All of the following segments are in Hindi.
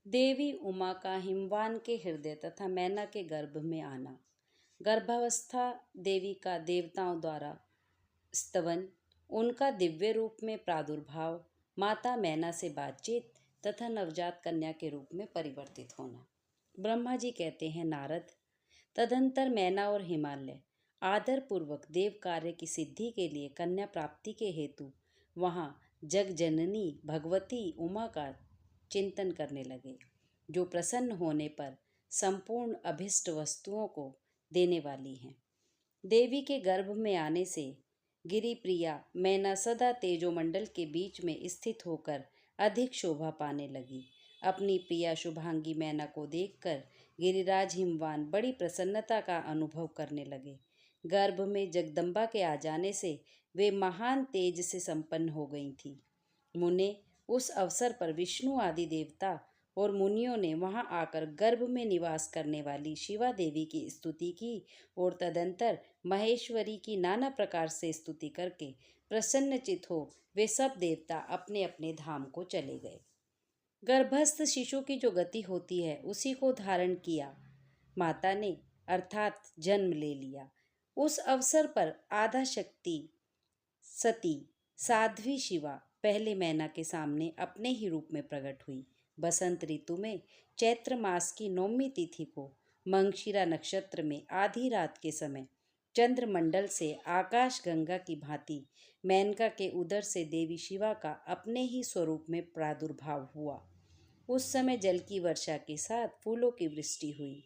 देवी उमा का हिमवान के हृदय तथा मैना के गर्भ में आना। गर्भावस्था देवी का देवताओं द्वारा स्तवन, उनका दिव्य रूप में प्रादुर्भाव, माता मैना से बातचीत तथा नवजात कन्या के रूप में परिवर्तित होना। ब्रह्मा जी कहते हैं, नारद, तदंतर मैना और हिमालय आदर पूर्वक देव कार्य की सिद्धि के लिए कन्या प्राप्ति के हेतु वहाँ जग जननी भगवती उमा का चिंतन करने लगे, जो प्रसन्न होने पर संपूर्ण अभिष्ट वस्तुओं को देने वाली हैं। देवी के गर्भ में आने से गिरिप्रिया मैना सदा तेजोमंडल के बीच में स्थित होकर अधिक शोभा पाने लगी। अपनी प्रिया शुभांगी मैना को देखकर गिरिराज हिमवान बड़ी प्रसन्नता का अनुभव करने लगे। गर्भ में जगदम्बा के आ जाने से वे महान तेज से संपन्न हो गई थी। मुने उस अवसर पर विष्णु आदि देवता और मुनियों ने वहां आकर गर्भ में निवास करने वाली शिवा देवी की स्तुति की और तदंतर महेश्वरी की नाना प्रकार से स्तुति करके प्रसन्नचित हो वे सब देवता अपने अपने धाम को चले गए। गर्भस्थ शिशु की जो गति होती है उसी को धारण किया माता ने, अर्थात जन्म ले लिया। उस अवसर पर आधा शक्ति सती साध्वी शिवा पहले मैना के सामने अपने ही रूप में प्रकट हुई। बसंत ऋतु में चैत्र मास की 9वीं तिथि को मंगशिरा नक्षत्र में आधी रात के समय चंद्रमंडल से आकाश गंगा की भांति मेनका के उदर से देवी शिवा का अपने ही स्वरूप में प्रादुर्भाव हुआ। उस समय जल की वर्षा के साथ फूलों की वृष्टि हुई।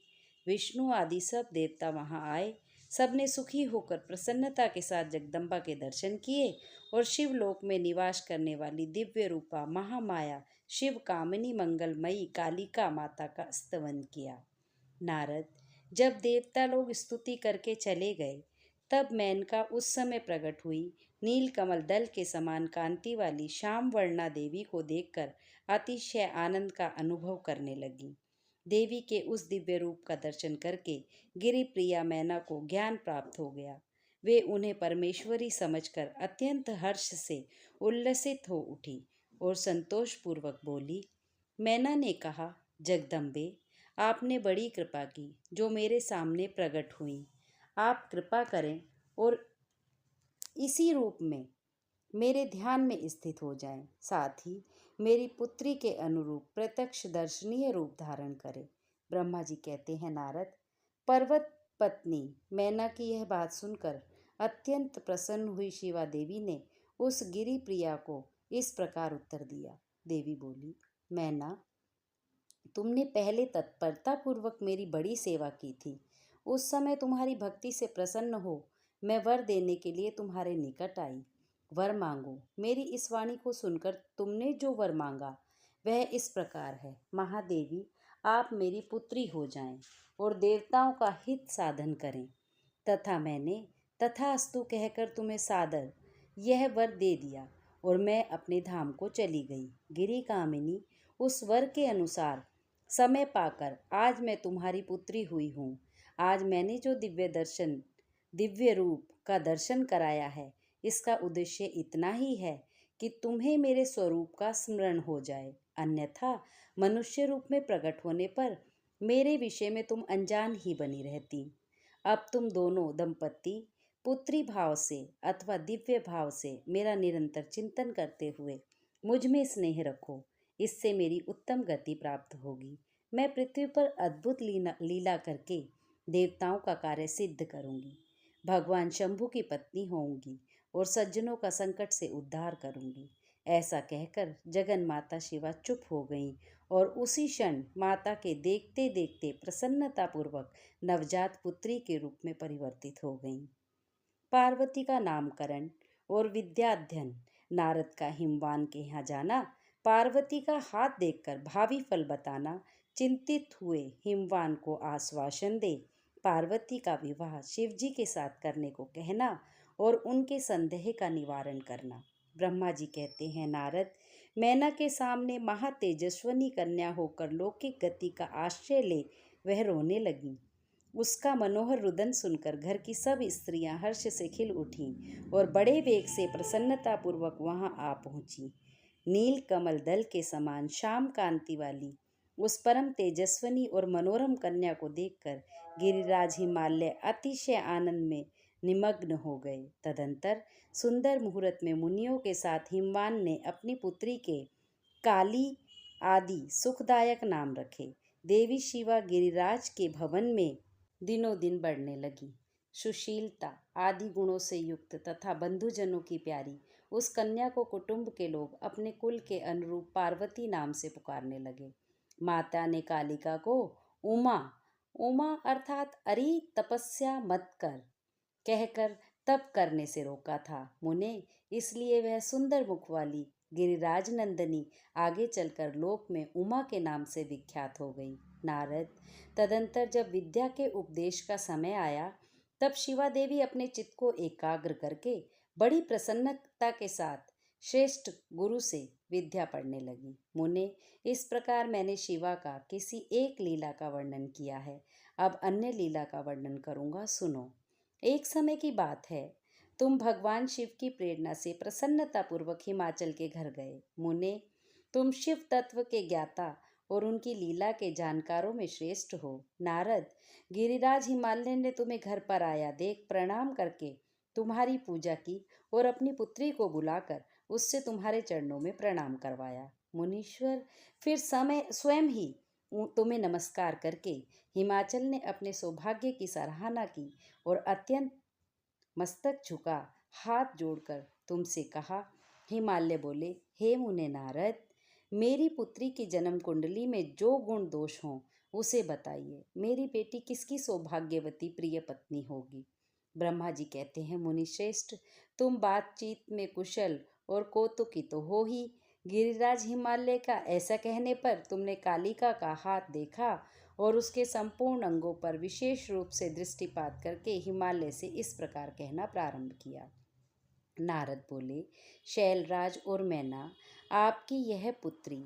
विष्णु आदि सब देवता वहां आए। सबने सुखी होकर प्रसन्नता के साथ जगदम्बा के दर्शन किए और शिवलोक में निवास करने वाली दिव्य रूपा महामाया शिव कामिनी मंगलमयी कालिका माता का स्तवन किया। नारद, जब देवता लोग स्तुति करके चले गए तब मेनका उस समय प्रकट हुई। नील कमल दल के समान कांति वाली श्याम वर्णा देवी को देखकर अतिशय आनंद का अनुभव करने लगी। देवी के उस दिव्य रूप का दर्शन करके गिरिप्रिया मैना को ज्ञान प्राप्त हो गया। वे उन्हें परमेश्वरी समझकर अत्यंत हर्ष से उल्लसित हो उठी और संतोषपूर्वक बोली। मैना ने कहा, जगदम्बे, आपने बड़ी कृपा की जो मेरे सामने प्रकट हुई। आप कृपा करें और इसी रूप में मेरे ध्यान में स्थित हो जाएं, साथ ही मेरी पुत्री के अनुरूप प्रत्यक्ष दर्शनीय रूप धारण करें। ब्रह्मा जी कहते हैं, नारद, पर्वत पत्नी मैना की यह बात सुनकर अत्यंत प्रसन्न हुई शिवा देवी ने उस गिरी प्रिया को इस प्रकार उत्तर दिया। देवी बोली, मैना, तुमने पहले तत्परता पूर्वक मेरी बड़ी सेवा की थी। उस समय तुम्हारी भक्ति से प्रसन्न हो मैं वर देने के लिए तुम्हारे निकट आई। वर मांगो। मेरी इस वाणी को सुनकर तुमने जो वर मांगा वह इस प्रकार है, महादेवी, आप मेरी पुत्री हो जाएं और देवताओं का हित साधन करें। तथा मैंने तथास्तु कहकर तुम्हें सादर यह वर दे दिया और मैं अपने धाम को चली गई। गिरी कामिनी, उस वर के अनुसार समय पाकर आज मैं तुम्हारी पुत्री हुई हूँ। आज मैंने जो दिव्य रूप का दर्शन कराया है, इसका उद्देश्य इतना ही है कि तुम्हें मेरे स्वरूप का स्मरण हो जाए, अन्यथा मनुष्य रूप में प्रकट होने पर मेरे विषय में तुम अनजान ही बनी रहती। अब तुम दोनों दंपत्ति पुत्री भाव से अथवा दिव्य भाव से मेरा निरंतर चिंतन करते हुए मुझ में स्नेह रखो। इससे मेरी उत्तम गति प्राप्त होगी। मैं पृथ्वी पर अद्भुत लीला करके देवताओं का कार्य सिद्ध करूंगी। भगवान शंभु की पत्नी होंगी और सज्जनों का संकट से उद्धार करूंगी। ऐसा कहकर जगन माता शिवा चुप हो गईं और उसी क्षण माता के देखते देखते प्रसन्नतापूर्वक नवजात पुत्री के रूप में परिवर्तित हो गईं। पार्वती का नामकरण और विद्याध्ययन। नारद का हिमवान के यहाँ जाना, पार्वती का हाथ देखकर भावी फल बताना, चिंतित हुए हिमवान को आश्वासन दे पार्वती का विवाह शिवजी के साथ करने को कहना और उनके संदेह का निवारण करना। ब्रह्मा जी कहते हैं, नारद, मैना के सामने महातेजस्वनी कन्या होकर लौकिक गति का आश्रय ले वह रोने लगी। उसका मनोहर रुदन सुनकर घर की सब स्त्रियां हर्ष से खिल उठीं और बड़े वेग से प्रसन्नतापूर्वक वहां आ पहुंची। नील कमल दल के समान श्याम कांति वाली उस परम तेजस्विनी और मनोरम कन्या को देखकर गिरिराज हिमालय अतिशय आनंद में निमग्न हो गए। तदंतर सुंदर मुहूर्त में मुनियों के साथ हिमवान ने अपनी पुत्री के काली आदि सुखदायक नाम रखे। देवी शिवा गिरिराज के भवन में दिनों दिन बढ़ने लगी। सुशीलता आदि गुणों से युक्त तथा बंधुजनों की प्यारी उस कन्या को कुटुंब के लोग अपने कुल के अनुरूप पार्वती नाम से पुकारने लगे। माता ने कालिका को उमा, उमा अर्थात अरे तपस्या मत कर कहकर तप करने से रोका था। मुने इसलिए वह सुंदर मुख वाली गिरिराज नंदनी आगे चलकर लोक में उमा के नाम से विख्यात हो गई। नारद तदंतर जब विद्या के उपदेश का समय आया तब शिवा देवी अपने चित्त को एकाग्र करके बड़ी प्रसन्नता के साथ श्रेष्ठ गुरु से विद्या पढ़ने लगी। मुने इस प्रकार मैंने शिवा का किसी एक लीला का वर्णन किया है। अब अन्य लीला का वर्णन करूंगा, सुनो। एक समय की बात है, तुम भगवान शिव की प्रेरणा से प्रसन्नतापूर्वक हिमाचल के घर गए। मुने तुम शिव तत्व के ज्ञाता और उनकी लीला के जानकारों में श्रेष्ठ हो। नारद गिरिराज हिमालय ने तुम्हें घर पर आया देख प्रणाम करके तुम्हारी पूजा की और अपनी पुत्री को बुलाकर उससे तुम्हारे चरणों में प्रणाम करवाया। मुनीश्वर फिर समय स्वयं ही तुम्हें नमस्कार करके हिमाचल ने अपने सौभाग्य की सराहना की और अत्यंत मस्तक झुका हाथ जोड़कर तुमसे कहा। हिमालय बोले, हे मुने नारद, मेरी पुत्री की जन्म कुंडली में जो गुण दोष हों उसे बताइए। मेरी बेटी किसकी सौभाग्यवती प्रिय पत्नी होगी। ब्रह्मा जी कहते हैं, मुनि श्रेष्ठ, तुम बातचीत में कुशल और कौतुकी तो हो ही। गिरिराज हिमालय का ऐसा कहने पर तुमने कालिका का हाथ देखा और उसके संपूर्ण अंगों पर विशेष रूप से दृष्टिपात करके हिमालय से इस प्रकार कहना प्रारंभ किया। नारद बोले, शैलराज और मैना, आपकी यह पुत्री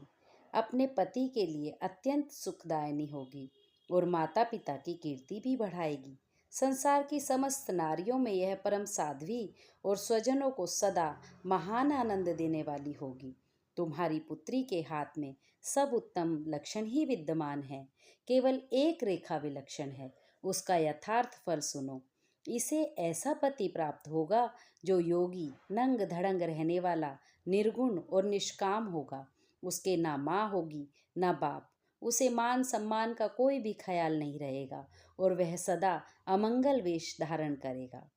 अपने पति के लिए अत्यंत सुखदायिनी होगी और माता पिता की कीर्ति भी बढ़ाएगी। संसार की समस्त नारियों में यह परम साध्वी और स्वजनों को सदा महान आनंद देने वाली होगी। तुम्हारी पुत्री के हाथ में सब उत्तम लक्षण ही विद्यमान हैं, केवल एक रेखा विलक्षण है। उसका यथार्थ फल सुनो। इसे ऐसा पति प्राप्त होगा जो योगी, नंग धड़ंग रहने वाला, निर्गुण और निष्काम होगा। उसके ना माँ होगी ना बाप। उसे मान सम्मान का कोई भी ख्याल नहीं रहेगा और वह सदा अमंगल वेश धारण करेगा।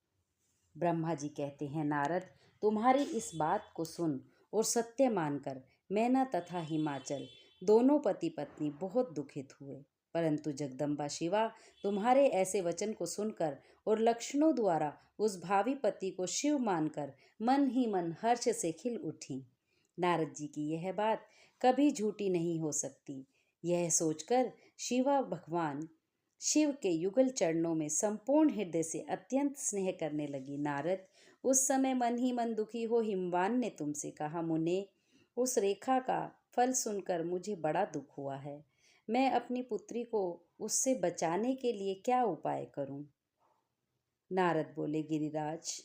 ब्रह्मा जी कहते हैं, नारद, तुम्हारी इस बात को सुन और सत्य मानकर मैना तथा हिमाचल दोनों पति पत्नी बहुत दुखित हुए। परंतु जगदम्बा शिवा तुम्हारे ऐसे वचन को सुनकर और लक्षणों द्वारा उस भावी पति को शिव मानकर मन ही मन हर्ष से खिल उठी। नारद जी की यह बात कभी झूठी नहीं हो सकती। यह सोचकर शिवा भगवान शिव के युगल चरणों में संपूर्ण हृदय से अत्यंत स्नेह करने लगी। नारद उस समय मन ही मन दुखी हो हिमवान ने तुमसे कहा, मुने उस रेखा का फल सुनकर मुझे बड़ा दुख हुआ है। मैं अपनी पुत्री को उससे बचाने के लिए क्या उपाय करूं? नारद बोले, गिरिराज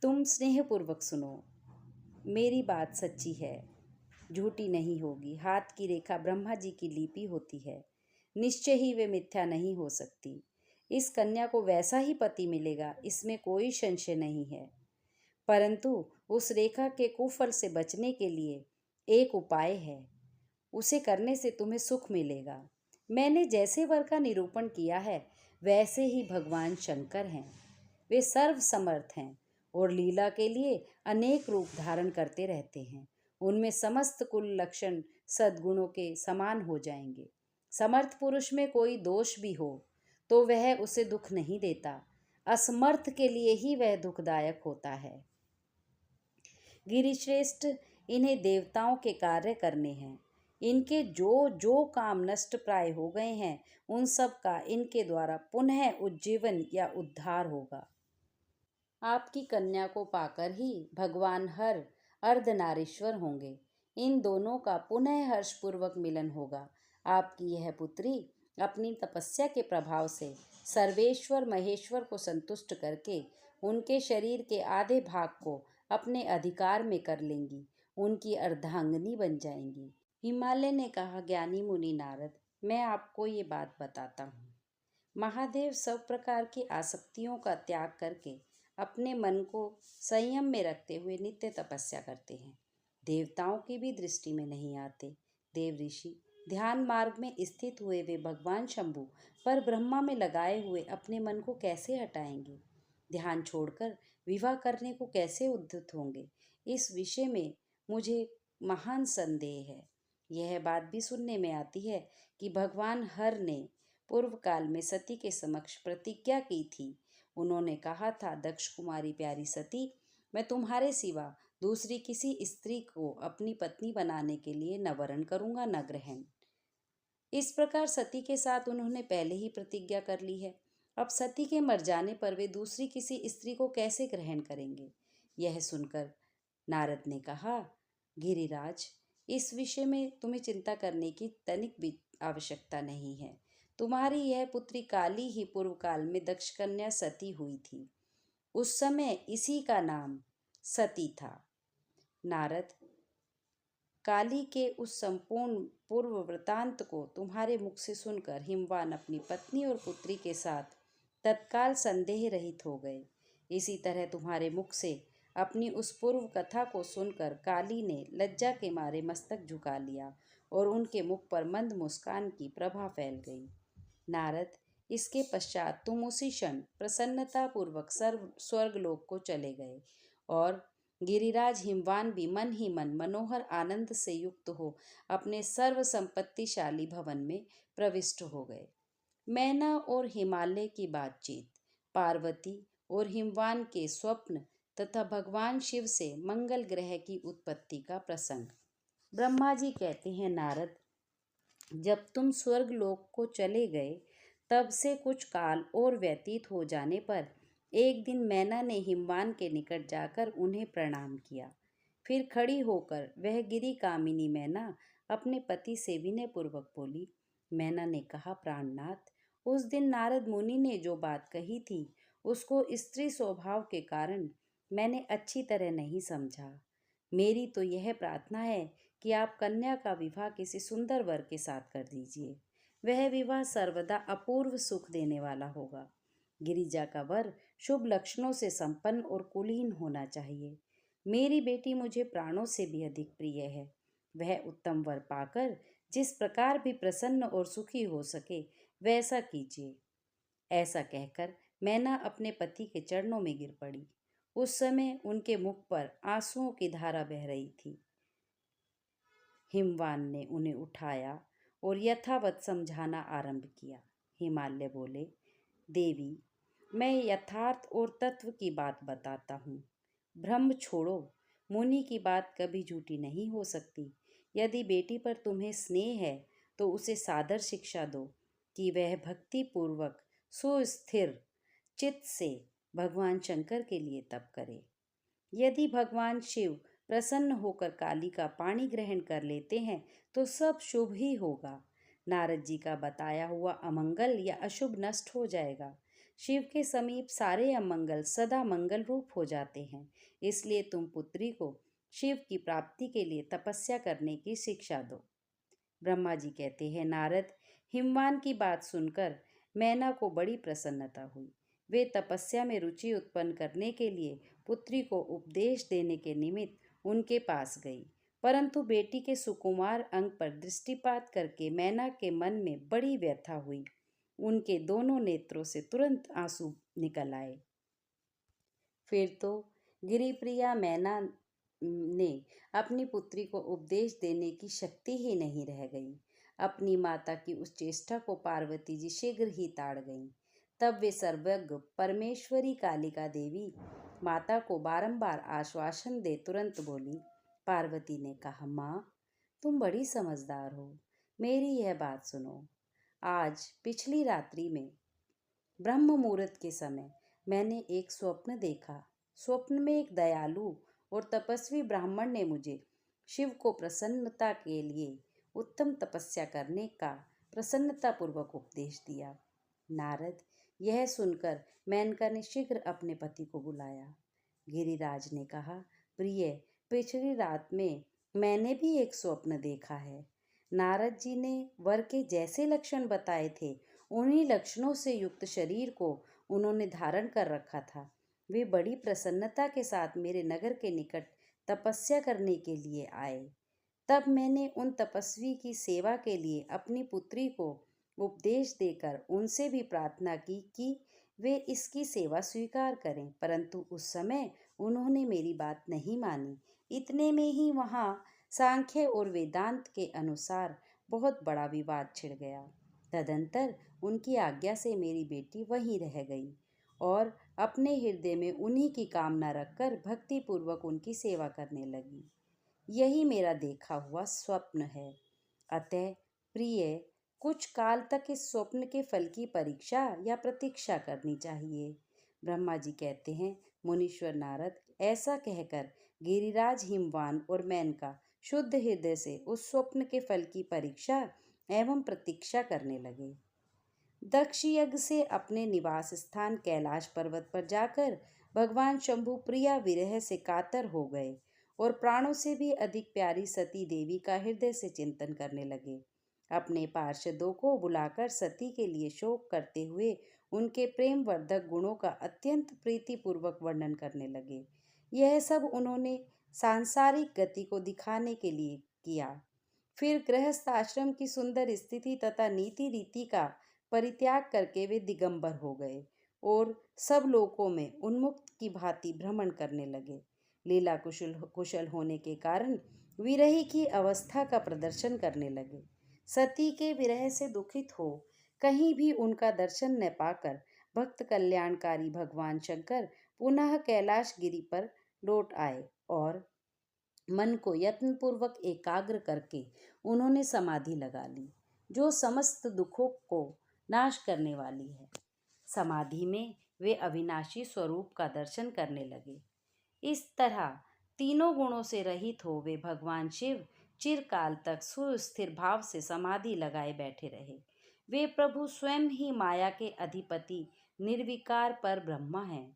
तुम स्नेहपूर्वक सुनो। मेरी बात सच्ची है, झूठी नहीं होगी। हाथ की रेखा ब्रह्मा जी की लिपि होती है, निश्चय ही वे मिथ्या नहीं हो सकती। इस कन्या को वैसा ही पति मिलेगा, इसमें कोई संशय नहीं है। परंतु उस रेखा के कुफल से बचने के लिए एक उपाय है। उसे करने से तुम्हें सुख मिलेगा। मैंने जैसे वर का निरूपण किया है वैसे ही भगवान शंकर हैं। वे सर्व समर्थ हैं और लीला के लिए अनेक रूप धारण करते रहते हैं। उनमें समस्त कुल लक्षण सद्गुणों के समान हो जाएंगे। समर्थ पुरुष में कोई दोष भी हो तो वह उसे दुख नहीं देता। असमर्थ के लिए ही वह दुखदायक होता है। गिरिश्रेष्ठ, इन्हें देवताओं के कार्य करने हैं। इनके जो जो काम नष्ट प्राय हो गए हैं उन सब का इनके द्वारा पुनः उज्जीवन या उद्धार होगा। आपकी कन्या को पाकर ही भगवान हर अर्धनारीश्वर होंगे। इन दोनों का पुनः हर्षपूर्वक मिलन होगा। आपकी यह पुत्री अपनी तपस्या के प्रभाव से सर्वेश्वर महेश्वर को संतुष्ट करके उनके शरीर के आधे भाग को अपने अधिकार में कर लेंगी। उनकी अर्धांगिनी बन जाएंगी। हिमालय ने कहा, ज्ञानी मुनि नारद, मैं आपको ये बात बताता हूँ। महादेव सब प्रकार की आसक्तियों का त्याग करके अपने मन को संयम में रखते हुए नित्य तपस्या करते हैं। देवताओं की भी दृष्टि में नहीं आते। देव ऋषि ध्यान मार्ग में स्थित हुए वे भगवान शंभु पर ब्रह्मा में लगाए हुए अपने मन को कैसे हटाएंगे? ध्यान छोड़कर विवाह करने को कैसे उद्यत होंगे? इस विषय में मुझे महान संदेह है। यह बात भी सुनने में आती है कि भगवान हर ने पूर्व काल में सती के समक्ष प्रतिज्ञा की थी। उन्होंने कहा था, दक्ष कुमारी प्यारी सती, मैं तुम्हारे सिवा दूसरी किसी स्त्री को अपनी पत्नी बनाने के लिए न वरण करूंगा न ग्रहण। इस प्रकार सती के साथ उन्होंने पहले ही प्रतिज्ञा कर ली है। अब सती के मर जाने पर वे दूसरी किसी स्त्री को कैसे ग्रहण करेंगे? यह सुनकर नारद ने कहा, गिरिराज, इस विषय में तुम्हें चिंता करने की तनिक भी आवश्यकता नहीं है। तुम्हारी यह पुत्री काली ही पूर्व काल में दक्ष कन्या सती हुई थी। उस समय इसी का नाम सती था। नारद, काली के उस संपूर्ण पूर्व वृतांत को तुम्हारे मुख से सुनकर हिमवान अपनी पत्नी और पुत्री के साथ तत्काल संदेह रहित हो गए। इसी तरह तुम्हारे मुख से अपनी उस पूर्व कथा को सुनकर काली ने लज्जा के मारे मस्तक झुका लिया और उनके मुख पर मंद मुस्कान की प्रभा फैल गई। नारद, इसके पश्चात तुम उसी क्षण प्रसन्नतापूर्वक स्वर्गलोक को चले गए और गिरिराज हिमवान भी मन ही मन मनोहर आनंद से युक्त हो अपने सर्व संपत्तिशाली भवन में प्रविष्ट हो गए। मैना और हिमालय की बातचीत, पार्वती और हिमवान के स्वप्न तथा भगवान शिव से मंगल ग्रह की उत्पत्ति का प्रसंग। ब्रह्मा जी कहते हैं, नारद, जब तुम स्वर्गलोक को चले गए तब से कुछ काल और व्यतीत हो जाने पर एक दिन मैना ने हिमवान के निकट जाकर उन्हें प्रणाम किया। फिर खड़ी होकर वह गिरी कामिनी मैना अपने पति से विनयपूर्वक बोली। मैना ने कहा, प्राणनाथ, उस दिन नारद मुनि ने जो बात कही थी उसको स्त्री स्वभाव के कारण मैंने अच्छी तरह नहीं समझा। मेरी तो यह प्रार्थना है कि आप कन्या का विवाह किसी सुंदर वर के साथ कर दीजिए। वह विवाह सर्वदा अपूर्व सुख देने वाला होगा। गिरिजा का वर शुभ लक्षणों से संपन्न और कुलीन होना चाहिए। मेरी बेटी मुझे प्राणों से भी अधिक प्रिय है। वह उत्तम वर पाकर जिस प्रकार भी प्रसन्न और सुखी हो सके वैसा कीजिए। ऐसा कहकर मैना अपने पति के चरणों में गिर पड़ी। उस समय उनके मुख पर आंसुओं की धारा बह रही थी। हिमवान ने उन्हें उठाया और यथावत समझाना आरंभ किया। हिमालय बोले, देवी, मैं यथार्थ और तत्व की बात बताता हूँ। भ्रम छोड़ो। मुनि की बात कभी झूठी नहीं हो सकती। यदि बेटी पर तुम्हें स्नेह है तो उसे सादर शिक्षा दो कि वह भक्ति पूर्वक सुस्थिर चित्त से भगवान शंकर के लिए तप करे। यदि भगवान शिव प्रसन्न होकर काली का पानी ग्रहण कर लेते हैं तो सब शुभ ही होगा। नारद जी का बताया हुआ अमंगल या अशुभ नष्ट हो जाएगा। शिव के समीप सारे अमंगल सदा मंगल रूप हो जाते हैं। इसलिए तुम पुत्री को शिव की प्राप्ति के लिए तपस्या करने की शिक्षा दो। ब्रह्मा जी कहते हैं, नारद, हिमवान की बात सुनकर मैना को बड़ी प्रसन्नता हुई। वे तपस्या में रुचि उत्पन्न करने के लिए पुत्री को उपदेश देने के निमित्त उनके पास गई। परंतु बेटी के सुकुमार अंग पर दृष्टिपात करके मैना के मन में बड़ी व्यथा हुई। उनके दोनों नेत्रों से तुरंत आंसू निकल आए। फिर तो गिरिप्रिया मैना ने अपनी पुत्री को उपदेश देने की शक्ति ही नहीं रह गई। अपनी माता की उस चेष्टा को पार्वती जी शीघ्र ही ताड़ गईं। तब वे सर्वज्ञ परमेश्वरी कालिका देवी माता को बारंबार आश्वासन दे तुरंत बोली। पार्वती ने कहा, माँ, तुम बड़ी समझदार हो, मेरी यह बात सुनो। आज पिछली रात्रि में ब्रह्म मुहूर्त के समय मैंने एक स्वप्न देखा। स्वप्न में एक दयालु और तपस्वी ब्राह्मण ने मुझे शिव को प्रसन्नता के लिए उत्तम तपस्या करने का प्रसन्नतापूर्वक उपदेश दिया। नारद, यह सुनकर मेनका ने शीघ्र अपने पति को बुलाया। गिरिराज ने कहा, प्रिय, पिछली रात में मैंने भी एक स्वप्न देखा है। नारद जी ने वर के जैसे लक्षण बताए थे, उन्हीं लक्षणों से युक्त शरीर को उन्होंने धारण कर रखा था। वे बड़ी प्रसन्नता के साथ मेरे नगर के निकट तपस्या करने के लिए आए। तब मैंने उन तपस्वी की सेवा के लिए अपनी पुत्री को उपदेश देकर उनसे भी प्रार्थना की कि वे इसकी सेवा स्वीकार करें, परंतु उस समय उन्होंने मेरी बात नहीं मानी। इतने में ही वहाँ सांख्य और वेदांत के अनुसार बहुत बड़ा विवाद छिड़ गया। तदंतर उनकी आज्ञा से मेरी बेटी वहीं रह गई और अपने हृदय में उन्हीं की कामना रखकर भक्ति पूर्वक उनकी सेवा करने लगी। यही मेरा देखा हुआ स्वप्न है। अतः प्रिय, कुछ काल तक इस स्वप्न के फल की परीक्षा या प्रतीक्षा करनी चाहिए। ब्रह्मा जी कहते हैं, मुनीश्वर नारद ऐसा कहकर गिरिराज हिमवान और मेनका शुद्ध हृदय से उस स्वप्न के फल की परीक्षा एवं प्रतीक्षा करने लगे। दक्ष यज्ञ से अपने निवास स्थान कैलाश पर्वत पर जाकर भगवान शंभु प्रिया विरह से कातर हो गए और प्राणों से भी अधिक प्यारी सती देवी का हृदय से चिंतन करने लगे। अपने पार्षदों को बुलाकर सती के लिए शोक करते हुए उनके प्रेम वर्धक गुणों का अत्यंत प्रीतिपूर्वक वर्णन करने लगे। यह सब उन्होंने सांसारिक गति को दिखाने के लिए किया। फिर गृहस्थ आश्रम की सुंदर स्थिति तथा नीति रीति का परित्याग करके वे दिगंबर हो गए और सब लोकों में उन्मुक्त की भांति भ्रमण करने लगे। लीला कुशल कुशल होने के कारण विरही की अवस्था का प्रदर्शन करने लगे। सती के विरह से दुखित हो कहीं भी उनका दर्शन न पाकर भक्त कल्याणकारी भगवान शंकर पुनः कैलाश गिरी पर लौट आए और मन को यत्नपूर्वक एकाग्र करके उन्होंने समाधि लगा ली, जो समस्त दुखों को नाश करने वाली है। समाधि में वे अविनाशी स्वरूप का दर्शन करने लगे। इस तरह तीनों गुणों से रहित हो वे भगवान शिव चिरकाल तक सुस्थिर भाव से समाधि लगाए बैठे रहे। वे प्रभु स्वयं ही माया के अधिपति निर्विकार पर ब्रह्मा हैं।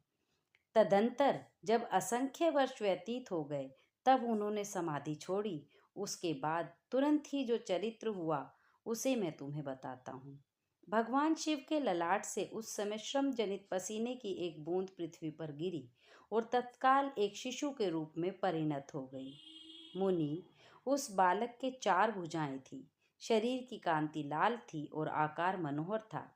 तदंतर जब असंख्य वर्ष व्यतीत हो गए तब उन्होंने समाधि छोड़ी। उसके बाद तुरंत ही जो चरित्र हुआ उसे मैं तुम्हें बताता हूँ। भगवान शिव के ललाट से उस समय श्रम जनित पसीने की एक बूंद पृथ्वी पर गिरी और तत्काल एक शिशु के रूप में परिणत हो गई। मुनि, उस बालक के 4 भुजाएं थी, शरीर की कांति लाल थी और आकार मनोहर था।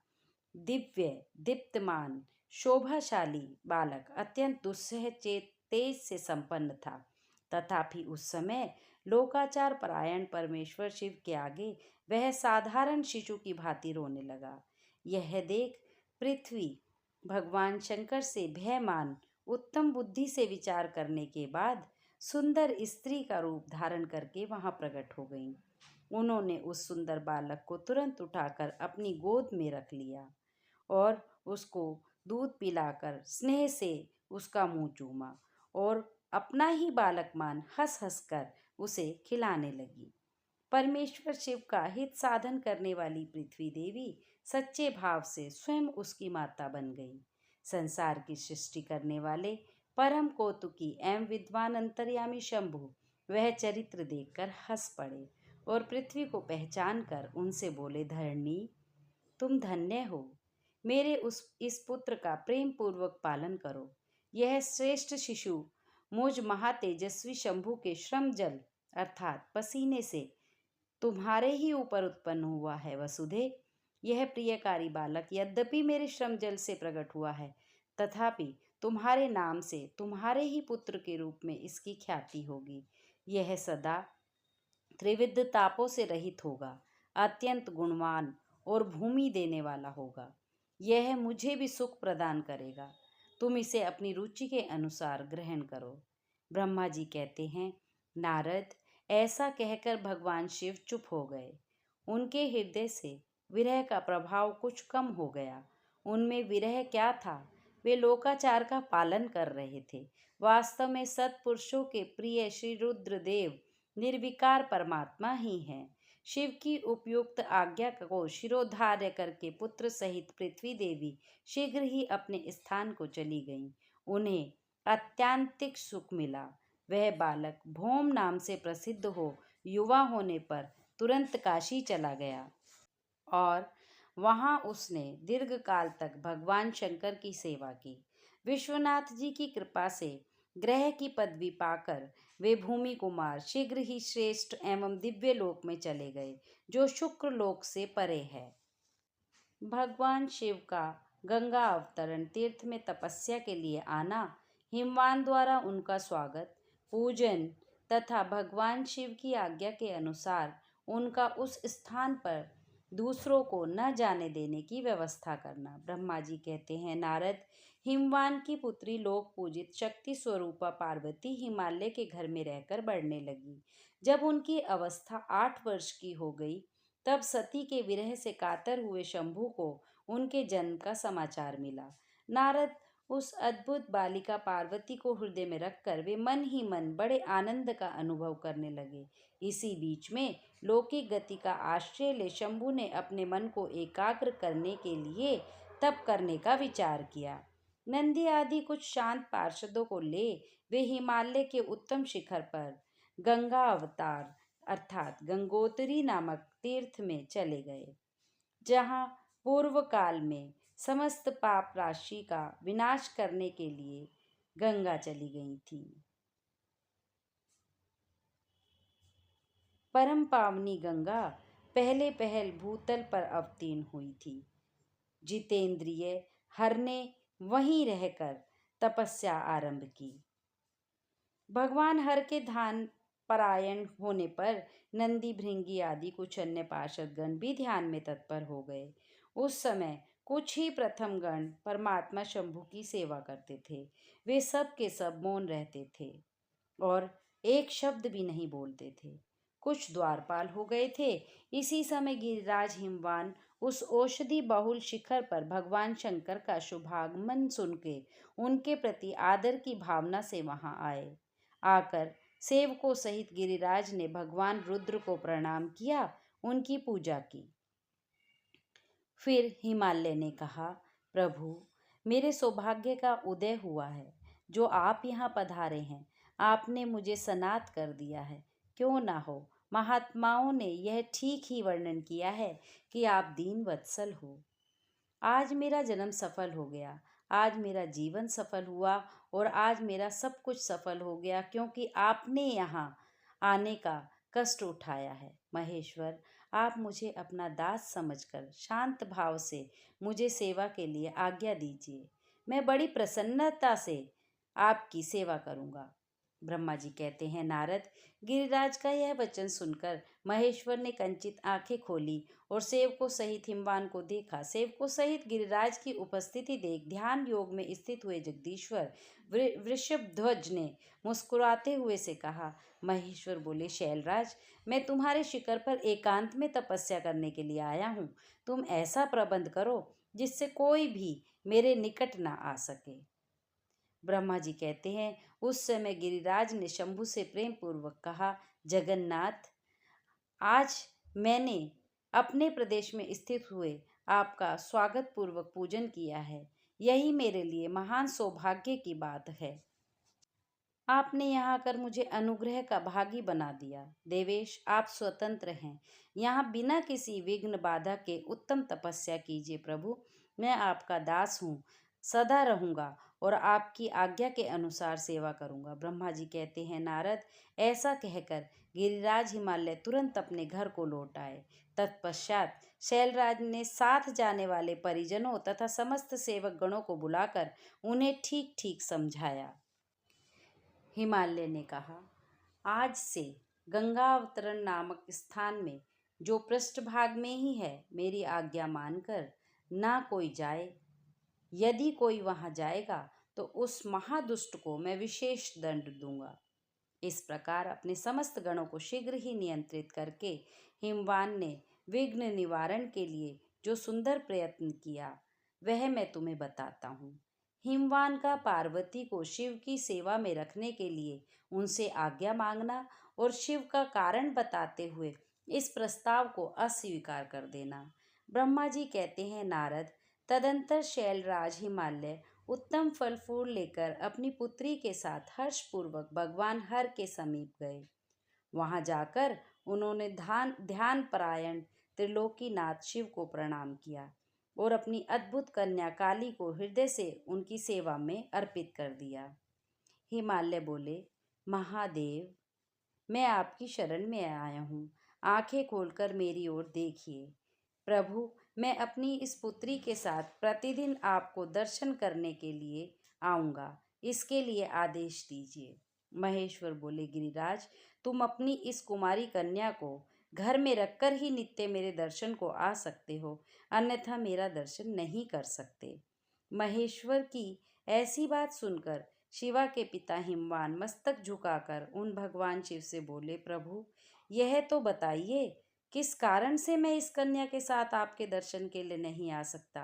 दिव्य दीप्तमान शोभाशाली बालक अत्यंत दुस्सह तेज से संपन्न था। तथापि उस समय लोकाचार परायण परमेश्वर शिव के आगे वह साधारण शिशु की भांति रोने लगा। यह देख पृथ्वी भगवान शंकर से भय मान उत्तम बुद्धि से विचार करने के बाद सुंदर स्त्री का रूप धारण करके वहां प्रकट हो गई। उन्होंने उस सुंदर बालक को तुरंत उठाकर अपनी गोद में रख लिया और उसको दूध पिलाकर स्नेह से उसका मुंह चूमा और अपना ही बालक मान हंस हंस कर उसे खिलाने लगी। परमेश्वर शिव का हित साधन करने वाली पृथ्वी देवी सच्चे भाव से स्वयं उसकी माता बन गई। संसार की सृष्टि करने वाले परम कौतुकी एवं विद्वान अंतर्यामी शंभु वह चरित्र देखकर हंस पड़े और पृथ्वी को पहचान कर उनसे बोले, धरणी तुम धन्य हो। मेरे इस पुत्र का प्रेम पूर्वक पालन करो। यह श्रेष्ठ शिशु मुझ महातेजस्वी शंभु के श्रम जल अर्थात पसीने से तुम्हारे ही ऊपर उत्पन्न हुआ है वसुधे। यह प्रियकारी बालक यद्यपि मेरे श्रम जल से प्रकट हुआ है, तथापि तुम्हारे नाम से तुम्हारे ही पुत्र के रूप में इसकी ख्याति होगी। यह सदा त्रिविध तापों से रहित होगा, अत्यंत गुणवान और भूमि देने वाला होगा। यह मुझे भी सुख प्रदान करेगा। तुम इसे अपनी रुचि के अनुसार ग्रहण करो। ब्रह्मा जी कहते हैं, नारद, ऐसा कहकर भगवान शिव चुप हो गए। उनके हृदय से विरह का प्रभाव कुछ कम हो गया। उनमें विरह क्या था, वे लोकाचार का पालन कर रहे थे। वास्तव में सत्पुरुषों के प्रिय श्री रुद्रदेव निर्विकार परमात्मा ही हैं। शिव की उपयुक्त आज्ञा को शिरोधार्य करके पुत्र सहित पृथ्वी देवी शीघ्र ही अपने स्थान को चली गईं। उन्हें अत्यांतिक सुख मिला। वह बालक भौम नाम से प्रसिद्ध हो युवा होने पर तुरंत काशी चला गया और वहां उसने दीर्घकाल तक भगवान शंकर की सेवा की। विश्वनाथ जी की कृपा से ग्रह की पदवी पाकर वे भूमि कुमार शीघ्र ही श्रेष्ठ एवं दिव्य लोक में चले गए, जो शुक्र लोक से परे है। भगवान शिव का गंगा अवतरण तीर्थ में तपस्या के लिए आना, हिमवान द्वारा उनका स्वागत, पूजन तथा भगवान शिव की आज्ञा के अनुसार उनका उस स्थान पर दूसरों को न जाने देने की व्यवस्था करना। ब्रह्मा जी कहते हैं, नारद, हिमवान की पुत्री लोक पूजित शक्ति स्वरूपा पार्वती हिमालय के घर में रहकर बढ़ने लगी। जब उनकी अवस्था 8 वर्ष की हो गई, तब सती के विरह से कातर हुए शंभु को उनके जन्म का समाचार मिला। नारद उस अद्भुत बालिका पार्वती को हृदय में रखकर वे मन ही मन बड़े आनंद का अनुभव करने लगे। इसी बीच में लौकिक गति का आश्रय ले शंभु ने अपने मन को एकाग्र करने के लिए तप करने का विचार किया। नंदी आदि कुछ शांत पार्षदों को ले वे हिमालय के उत्तम शिखर पर गंगा अवतार अर्थात गंगोत्री नामक तीर्थ में चले गए, जहाँ पूर्व काल में समस्त पाप राशि का विनाश करने के लिए गंगा चली गई थी। परम पावनी गंगा पहले पहल भूतल पर अवतीर्ण हुई थी। जितेंद्रिय हर ने वहीं रहकर तपस्या आरंभ की। भगवान हर के ध्यान परायण होने पर नंदी, भृंगी आदि कुछ अन्य पार्षद गण भी ध्यान में तत्पर हो गए। उस समय कुछ ही प्रथम गण परमात्मा शंभु की सेवा करते थे। वे सब के सब मौन रहते थे और एक शब्द भी नहीं बोलते थे। कुछ द्वारपाल हो गए थे। इसी समय गिरिराज हिमवान उस औषधि बहुल शिखर पर भगवान शंकर का शुभागमन सुनके उनके प्रति आदर की भावना से वहां आए। आकर सेवकों सहित गिरिराज ने भगवान रुद्र को प्रणाम किया, उनकी पूजा की। फिर हिमालय ने कहा, प्रभु, मेरे सौभाग्य का उदय हुआ है जो आप यहाँ पधारे हैं। आपने मुझे सनात कर दिया है। क्यों ना हो, महात्माओं ने यह ठीक ही वर्णन किया है कि आप दीन वत्सल हो। आज मेरा जन्म सफल हो गया, आज मेरा जीवन सफल हुआ और आज मेरा सब कुछ सफल हो गया, क्योंकि आपने यहाँ आने का कष्ट उठाया है। महेश्वर, आप मुझे अपना दास समझकर शांत भाव से मुझे सेवा के लिए आज्ञा दीजिए। मैं बड़ी प्रसन्नता से आपकी सेवा करूँगा। ब्रह्मा जी कहते हैं, नारद, गिरिराज का यह वचन सुनकर महेश्वर ने कंचित आंखें खोली और सेवकों सहित हिमवान को देखा। सेवकों सहित गिरिराज की उपस्थिति देख ध्यान योग में स्थित हुए जगदीश्वर वृषभध्वज ने मुस्कुराते हुए से कहा। महेश्वर बोले, शैलराज, मैं तुम्हारे शिखर पर एकांत में तपस्या करने के लिए आया हूँ। तुम ऐसा प्रबंध करो जिससे कोई भी मेरे निकट ना आ सके। ब्रह्मा जी कहते हैं, उस समय गिरिराज ने शंभु से प्रेम पूर्वक कहा, जगन्नाथ, आज मैंने अपने प्रदेश में स्थित हुए आपका स्वागत पूर्वक पूजन किया है। यही मेरे लिए महान सौभाग्य की बात है। आपने यहाँ आकर मुझे अनुग्रह का भागी बना दिया। देवेश, आप स्वतंत्र हैं। यहाँ बिना किसी विघ्न बाधा के उत्तम तपस्या कीजिए। प्रभु, मैं आपका दास हूँ, सदा रहूँगा और आपकी आज्ञा के अनुसार सेवा करूँगा। ब्रह्मा जी कहते हैं, नारद, ऐसा कहकर गिरिराज हिमालय तुरंत अपने घर को लौट आए। तत्पश्चात शैलराज ने साथ जाने वाले परिजनों तथा समस्त सेवक गणों को बुलाकर उन्हें ठीक ठीक समझाया। हिमालय ने कहा, आज से गंगा अवतरण नामक स्थान में जो पृष्ठभाग में ही है, मेरी आज्ञा मानकर ना कोई जाए। यदि कोई वहां जाएगा तो उस महादुष्ट को मैं विशेष दंड दूंगा। इस प्रकार अपने समस्त गणों को शीघ्र ही नियंत्रित करके हिमवान ने विघ्न निवारण के लिए जो सुंदर प्रयत्न किया, वह मैं तुम्हें बताता हूँ। हिमवान का पार्वती को शिव की सेवा में रखने के लिए उनसे आज्ञा मांगना और शिव का कारण बताते हुए इस प्रस्ताव को अस्वीकार कर देना। ब्रह्मा जी कहते हैं, नारद, तदंतर शैलराज हिमालय उत्तम फल फूल लेकर अपनी पुत्री के साथ हर्षपूर्वक भगवान हर के समीप गए। वहां जाकर उन्होंने ध्यान परायण त्रिलोकीनाथ शिव को प्रणाम किया और अपनी अद्भुत कन्या काली को हृदय से उनकी सेवा में अर्पित कर दिया। हिमालय बोले, महादेव, मैं आपकी शरण में आया हूँ, आंखें खोलकर मेरी ओर देखिए। प्रभु, मैं अपनी इस पुत्री के साथ प्रतिदिन आपको दर्शन करने के लिए आऊँगा, इसके लिए आदेश दीजिए। महेश्वर बोले, गिरिराज, तुम अपनी इस कुमारी कन्या को घर में रखकर ही नित्य मेरे दर्शन को आ सकते हो, अन्यथा मेरा दर्शन नहीं कर सकते। महेश्वर की ऐसी बात सुनकर शिवा के पिता हिमवान मस्तक झुकाकर उन भगवान शिव से बोले, प्रभु, यह तो बताइए, किस कारण से मैं इस कन्या के साथ आपके दर्शन के लिए नहीं आ सकता?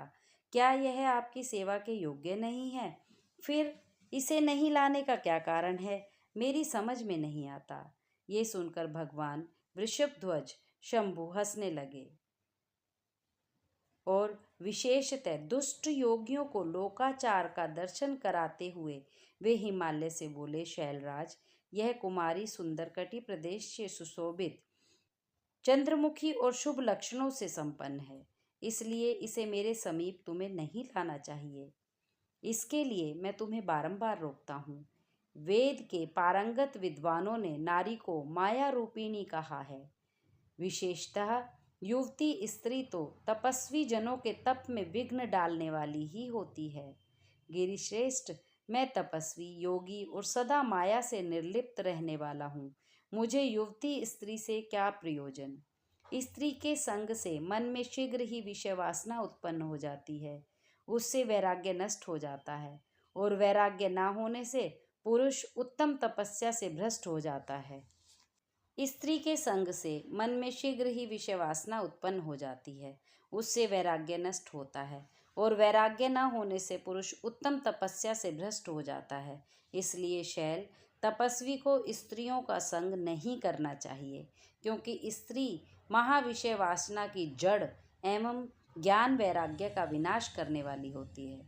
क्या यह आपकी सेवा के योग्य नहीं है? फिर इसे नहीं लाने का क्या कारण है? मेरी समझ में नहीं आता। ये सुनकर भगवान वृषभध्वज शंभु हंसने लगे और विशेषतः दुष्ट योगियों को लोकाचार का दर्शन कराते हुए वे हिमालय से बोले, शैलराज, यह कुमारी सुंदर कटि प्रदेश से सुशोभित, चंद्रमुखी और शुभ लक्षणों से संपन्न है, इसलिए इसे मेरे समीप तुम्हें नहीं लाना चाहिए। इसके लिए मैं तुम्हें बारंबार रोकता हूँ। वेद के पारंगत विद्वानों ने नारी को माया रूपिणी कहा है। विशेषतः युवती स्त्री तो तपस्वी जनों के तप में विघ्न डालने वाली ही होती है। गिरिश्रेष्ठ, मैं तपस्वी, योगी और सदा माया से निर्लिप्त रहने वाला हूँ। मुझे युवती स्त्री से क्या प्रयोजन? स्त्री के संग से मन में शीघ्र ही विषय वासना उत्पन्न हो जाती है, उससे वैराग्य नष्ट हो जाता है और वैराग्य ना होने से पुरुष उत्तम तपस्या से भ्रष्ट हो जाता है। स्त्री के संग से मन में शीघ्र ही विषय वासना उत्पन्न हो जाती है, उससे वैराग्य नष्ट होता है और वैराग्य न होने से पुरुष उत्तम तपस्या से भ्रष्ट हो जाता है। इसलिए शैल, तपस्वी को स्त्रियों का संग नहीं करना चाहिए, क्योंकि स्त्री महाविषय वासना की जड़ एवं ज्ञान वैराग्य का विनाश करने वाली होती है।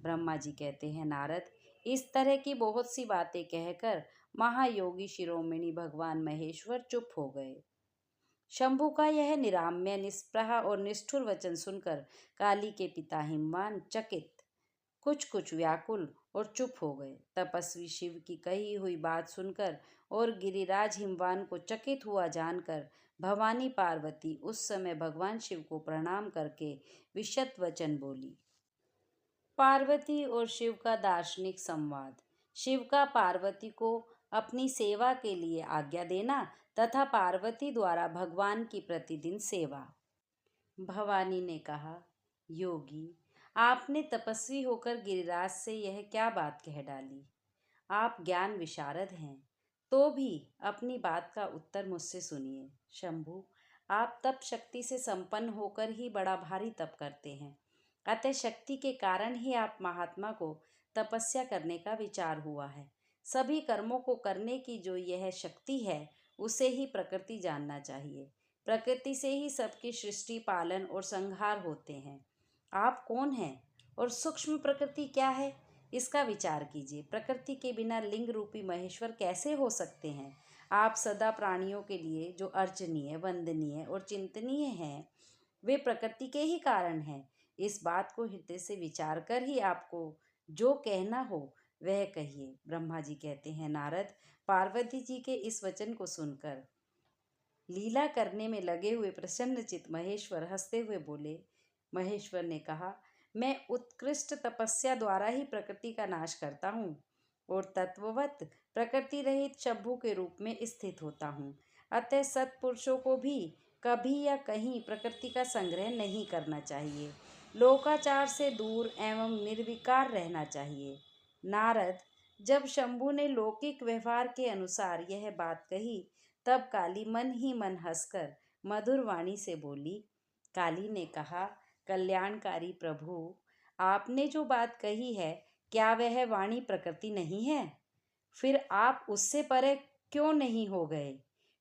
ब्रह्मा जी कहते हैं, नारद, इस तरह की बहुत सी बातें कहकर महायोगी शिरोमणि भगवान महेश्वर चुप हो गए। शंभु का यह निराम्य, निष्प्रह और निष्ठुर वचन सुनकर काली के पिता हिमवान चकित, कुछ व्याकुल और चुप हो गए। तपस्वी शिव की कही हुई बात सुनकर और गिरिराज हिमवान को चकित हुआ जानकर भवानी पार्वती उस समय भगवान शिव को प्रणाम करके विशद वचन बोली। पार्वती और शिव का दार्शनिक संवाद। शिव का पार्वती को अपनी सेवा के लिए आज्ञा देना तथा पार्वती द्वारा भगवान की प्रतिदिन सेवा। भवानी ने कहा, योगी, आपने तपस्वी होकर गिरिराज से यह क्या बात कह डाली? आप ज्ञान विशारद हैं, तो भी अपनी बात का उत्तर मुझसे सुनिए। शंभु, आप तप शक्ति से संपन्न होकर ही बड़ा भारी तप करते हैं, अतः शक्ति के कारण ही आप महात्मा को तपस्या करने का विचार हुआ है। सभी कर्मों को करने की जो यह शक्ति है, उसे ही प्रकृति जानना चाहिए। प्रकृति से ही सबकी सृष्टि, पालन और संहार होते हैं। आप कौन हैं और सूक्ष्म प्रकृति क्या है, इसका विचार कीजिए। प्रकृति के बिना लिंग रूपी महेश्वर कैसे हो सकते हैं? आप सदा प्राणियों के लिए जो अर्चनीय, वंदनीय और चिंतनीय हैं, वे प्रकृति के ही कारण हैं। इस बात को हृदय से विचार कर ही आपको जो कहना हो वह कहिए। ब्रह्मा जी कहते हैं, नारद, पार्वती जी के इस वचन को सुनकर लीला करने में लगे हुए प्रसन्नचित्त महेश्वर हंसते हुए बोले। महेश्वर ने कहा, मैं उत्कृष्ट तपस्या द्वारा ही प्रकृति का नाश करता हूँ और तत्ववत प्रकृति रहित शंभु के रूप में स्थित होता हूँ। अतः सत्पुरुषों को भी कभी या कहीं प्रकृति का संग्रह नहीं करना चाहिए। लोकाचार से दूर एवं निर्विकार रहना चाहिए। नारद, जब शंभु ने लौकिक व्यवहार के अनुसार यह बात कही, तब काली मन ही मन हंसकर मधुर वाणी से बोली। काली ने कहा, कल्याणकारी प्रभु, आपने जो बात कही है, क्या वह वाणी प्रकृति नहीं है? फिर आप उससे परे क्यों नहीं हो गए?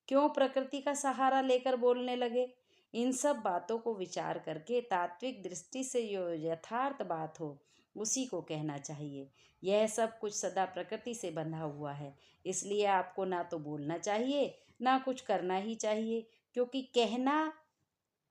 क्यों प्रकृति का सहारा लेकर बोलने लगे? इन सब बातों को विचार करके तात्विक दृष्टि से जो यथार्थ बात हो उसी को कहना चाहिए। यह सब कुछ सदा प्रकृति से बंधा हुआ है, इसलिए आपको ना तो बोलना चाहिए ना कुछ करना ही चाहिए, क्योंकि कहना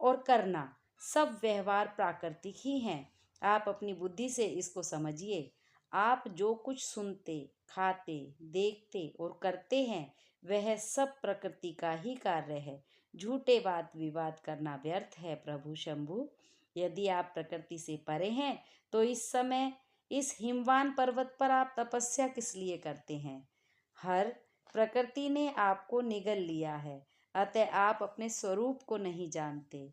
और करना सब व्यवहार प्राकृतिक ही हैं। आप अपनी बुद्धि से इसको समझिए। आप जो कुछ सुनते, खाते, देखते और करते हैं वह सब प्रकृति का ही कार्य है। झूठे वाद विवाद करना व्यर्थ है प्रभु शंभु। यदि आप प्रकृति से परे हैं तो इस समय इस हिमवान पर्वत पर आप तपस्या किस लिए करते हैं? हर प्रकृति ने आपको निगल लिया है, अतः आप अपने स्वरूप को नहीं जानते।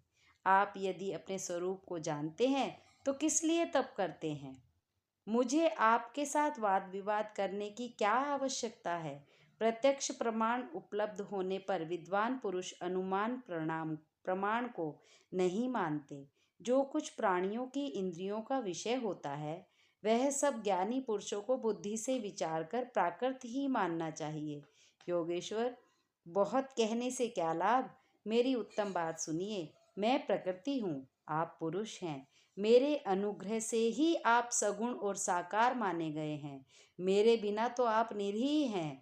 आप यदि अपने स्वरूप को जानते हैं तो किस लिए तप करते हैं? मुझे आपके साथ वाद विवाद करने की क्या आवश्यकता है? प्रत्यक्ष प्रमाण उपलब्ध होने पर विद्वान पुरुष अनुमान प्रमाण को नहीं मानते। जो कुछ प्राणियों की इंद्रियों का विषय होता है वह सब ज्ञानी पुरुषों को बुद्धि से विचार कर प्राकृत ही मानना चाहिए। योगेश्वर, बहुत कहने से क्या लाभ? मेरी उत्तम बात सुनिए। मैं प्रकृति हूँ, आप पुरुष हैं। मेरे अनुग्रह से ही आप सगुण और साकार माने गए हैं। मेरे बिना तो आप निरीह हैं,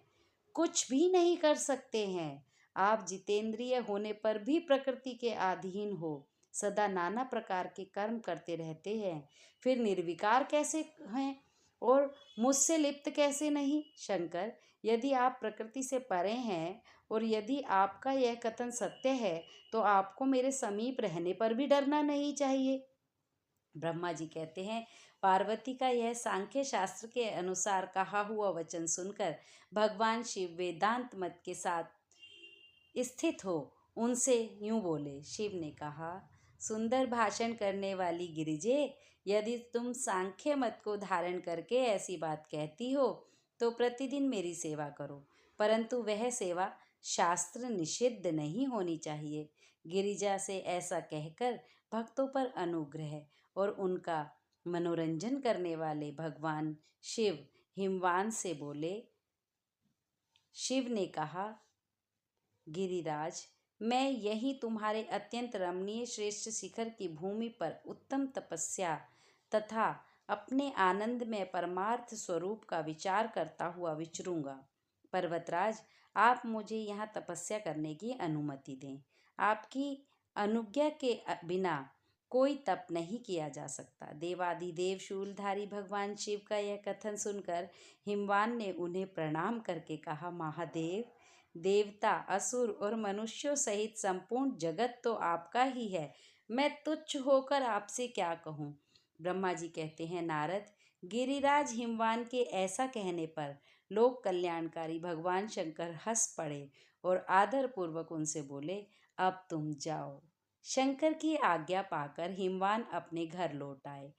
कुछ भी नहीं कर सकते हैं। आप जितेंद्रिय होने पर भी प्रकृति के अधीन हो, सदा नाना प्रकार के कर्म करते रहते हैं। फिर निर्विकार कैसे हैं और मुझसे लिप्त कैसे नहीं? शंकर, यदि आप प्रकृति से परे हैं और यदि आपका यह कथन सत्य है तो आपको मेरे समीप रहने पर भी डरना नहीं चाहिए। ब्रह्मा जी कहते हैं, पार्वती का यह सांख्य शास्त्र के अनुसार कहा हुआ वचन सुनकर भगवान शिव वेदांत मत के साथ स्थित हो उनसे यूं बोले। शिव ने कहा, सुंदर भाषण करने वाली गिरिजे, यदि तुम सांख्य मत को धारण करके ऐसी बात कहती हो तो प्रतिदिन मेरी सेवा करो, परंतु वह सेवा शास्त्र निषिद्ध नहीं होनी चाहिए। गिरिजा से ऐसा कहकर भक्तों पर अनुग्रह और उनका मनोरंजन करने वाले भगवान शिव हिमवान से बोले। शिव ने कहा, गिरिराज, मैं यही तुम्हारे अत्यंत रमणीय श्रेष्ठ शिखर की भूमि पर उत्तम तपस्या तथा अपने आनंद में परमार्थ स्वरूप का विचार करता हुआ विचरूंगा। पर्वतराज, आप मुझे यहाँ तपस्या करने की अनुमति दें। आपकी अनुज्ञा के बिना कोई तप नहीं किया जा सकता। देवाधिदेव शूलधारी भगवान शिव का यह कथन सुनकर हिमवान ने उन्हें प्रणाम करके कहा, महादेव, देवता, असुर और मनुष्यों सहित संपूर्ण जगत तो आपका ही है। मैं तुच्छ होकर आपसे क्या कहूँ? ब्रह्मा जी कहते हैं, नारद, गिरिराज हिमवान के ऐसा कहने पर लोक कल्याणकारी भगवान शंकर हंस पड़े और आदर पूर्वक उनसे बोले, अब तुम जाओ। शंकर की आज्ञा पाकर हिमवान अपने घर लौट आए।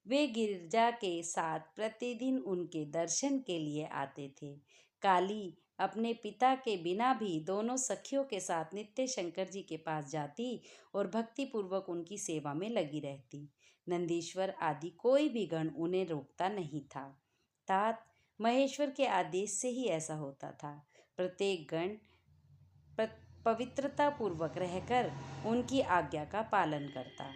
वे गिरिजा के साथ प्रतिदिन उनके दर्शन के लिए आते थे। काली अपने पिता के बिना भी दोनों सखियों के साथ नित्य शंकर जी के पास जाती और भक्ति पूर्वक उनकी सेवा में लगी रहती। नंदीश्वर आदि कोई भी गण उन्हें रोकता नहीं था। तात महेश्वर के आदेश से ही ऐसा होता था। प्रत्येक गण पवित्रता पूर्वक रहकर उनकी आज्ञा का पालन करता।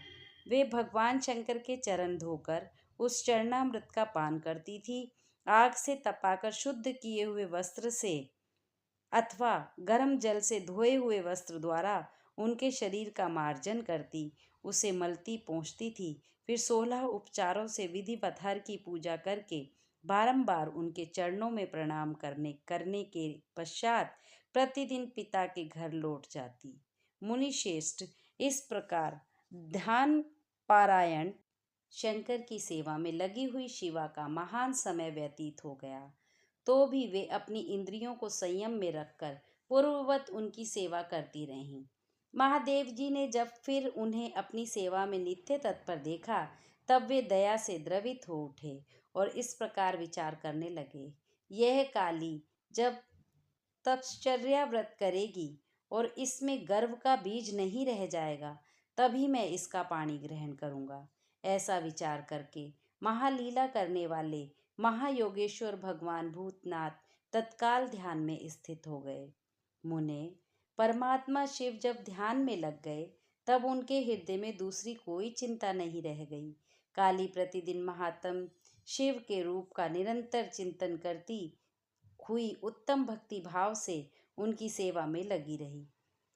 वे भगवान शंकर के चरण धोकर उस चरणामृत का पान करती थी। आग से तपाकर शुद्ध किए हुए वस्त्र से अथवा गर्म जल से धोए हुए वस्त्र द्वारा उनके शरीर का मार्जन करती, उसे मलती पोंछती थी। फिर 16 उपचारों से विधिवत हर की पूजा करके बारंबार उनके चरणों में प्रणाम करने के पश्चात प्रतिदिन पिता के घर लौट जाती। मुनि श्रेष्ठ, इस प्रकार ध्यान पारायण शंकर की सेवा में लगी हुई शिवा का महान समय व्यतीत हो गया, तो भी वे अपनी इंद्रियों को संयम में रखकर पूर्ववत उनकी सेवा करती रहीं। महादेव जी ने जब फिर उन्हें अपनी सेवा में नित्य तत्पर देखा, तब वे दया से द्रवित हो उठे और इस प्रकार विचार करने लगे, यह काली जब तपश्चर्या व्रत करेगी और इसमें गर्व का बीज नहीं रह जाएगा, तभी मैं इसका पानी ग्रहण करूँगा। ऐसा विचार करके महालीला करने वाले महायोगेश्वर भगवान भूतनाथ तत्काल ध्यान में स्थित हो गए। मुने, परमात्मा शिव जब ध्यान में लग गए तब उनके हृदय में दूसरी कोई चिंता नहीं रह गई। काली प्रतिदिन महात्म शिव के रूप का निरंतर चिंतन करती हुई उत्तम भक्ति भाव से उनकी सेवा में लगी रही।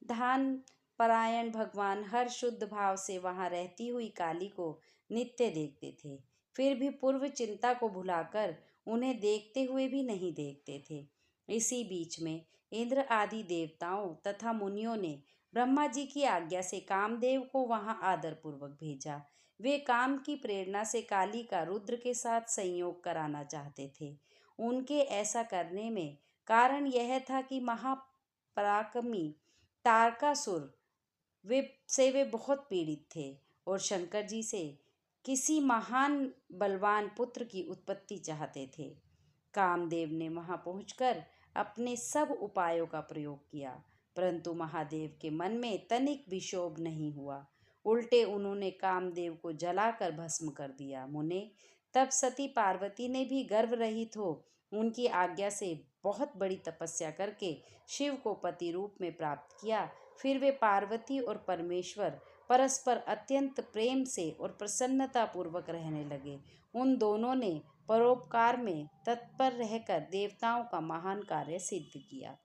ध्यान परायण भगवान हर शुद्ध भाव से वहां रहती हुई काली को नित्य देखते थे, फिर भी पूर्व चिंता को भुलाकर उन्हें देखते हुए भी नहीं देखते थे। इसी बीच में इंद्र आदि देवताओं तथा मुनियों ने ब्रह्मा जी की आज्ञा से कामदेव को वहां आदर पूर्वक भेजा। वे काम की प्रेरणा से काली का रुद्र के साथ संयोग कराना चाहते थे। उनके ऐसा करने में कारण यह था कि महापराक्रमी तारकासुर वे बहुत पीड़ित थे और शंकर जी से किसी महान बलवान पुत्र की उत्पत्ति चाहते थे। कामदेव ने वहां पहुंचकर अपने सब उपायों का प्रयोग किया, परंतु महादेव के मन में तनिक भी क्षोभ नहीं हुआ। उल्टे उन्होंने कामदेव को जलाकर भस्म कर दिया। मुने, तब सती पार्वती ने भी गर्भ रहित हो उनकी आज्ञा से बहुत बड़ी तपस्या करके शिव को पति रूप में प्राप्त किया। फिर वे पार्वती और परमेश्वर परस्पर अत्यंत प्रेम से और प्रसन्नता पूर्वक रहने लगे। उन दोनों ने परोपकार में तत्पर रहकर देवताओं का महान कार्य सिद्ध किया।